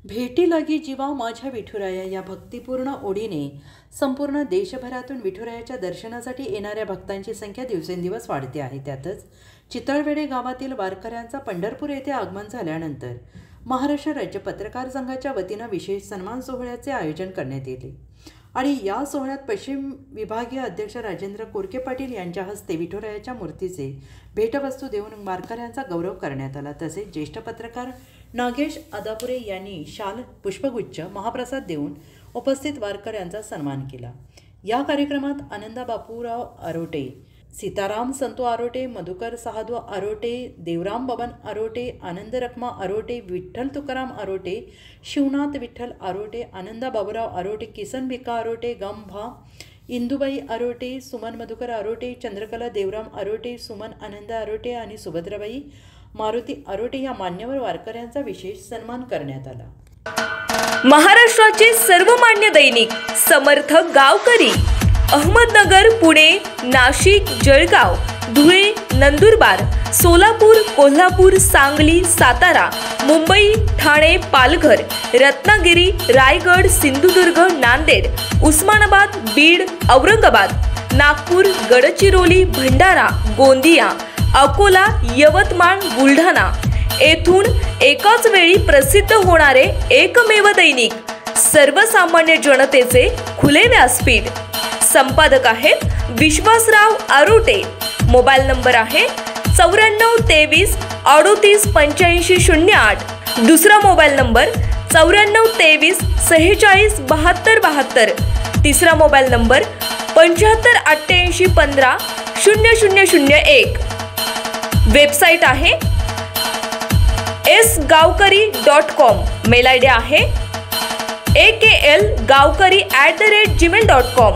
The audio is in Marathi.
भेटी लागी जीवा माझ्या विठुराया या भक्तिपूर्ण ओढीने संपूर्ण देशभरातून विठुरायाच्या दर्शनासाठी येणाऱ्या भक्तांची संख्या दिवसेंदिवस वाढते आहे। त्यातच चितळवेढे गावातील वारकऱ्यांचा पंढरपूर येथे आगमन झाल्यानंतर महाराष्ट्र राज्य पत्रकार संघाच्या वतीनं विशेष सन्मान सोहळ्याचे आयोजन करण्यात येते आणि या सोहळ्यात पश्चिम विभागीय अध्यक्ष राजेंद्र कोरके पाटील यांच्या हस्ते विठुरायाच्या मूर्तीचे भेटवस्तू देऊन वारकऱ्यांचा गौरव करण्यात आला। तसेच ज्येष्ठ पत्रकार नागेश आदापुरे यांनी शाल पुष्पगुच्छ महाप्रसाद देऊन उपस्थित वारकऱ्यांचा सन्मान केला। या कार्यक्रमात आनंदा बापूराव आरोटे, सीताराम संतो आरोटे, मधुकर साधू आरोटे, देवराम बबन आरोटे, आनंद रखमा आरोटे, विठ्ठल तुकाराम आरोटे, शिवनाथ विठ्ठल आरोटे, आनंदा बाबूराव आरोटे, किसन भिका आरोटे, गमभा इंदुबाई आरोटे, सुमन मधुकर आरोटे, चंद्रकला देवराम आरोटे, सुमन आनंद आरोटे आणि सुभद्राबाई मारुती आरोटे या मान्यवर वारकऱ्यांचा विशेष सन्मान करण्यात आला। महाराष्ट्राचे सर्वमान्य दैनिक समर्थ गावकरी अहमदनगर, पुणे, नाशिक, जळगाव, धुळे, नंदुरबार, सोलापूर, कोल्हापूर, सांगली, सातारा, मुंबई, ठाणे, पालघर, रत्नागिरी, रायगड, सिंधुदुर्ग, नांदेड, उस्मानाबाद, बीड, औरंगाबाद, नागपूर, गडचिरोली, भंडारा, गोंदिया, अकोला, यवतमाळ, बुलढाणा येथून एकाच वेळी प्रसिद्ध होणारे एकमेव दैनिक सर्वसामान्य जनतेचे खुले व्यासपीठ। संपादक आहेत विश्वासराव आरोटे। मोबाईल नंबर आहे 9423 38 85 08। दुसरा मोबाईल नंबर 9423 46 72 72। तिसरा मोबाईल नंबर 75 88 15 0001। वेबसाईट आहे sgavkari.com। मेल आयडी आहे akl gavkari@gmail.com।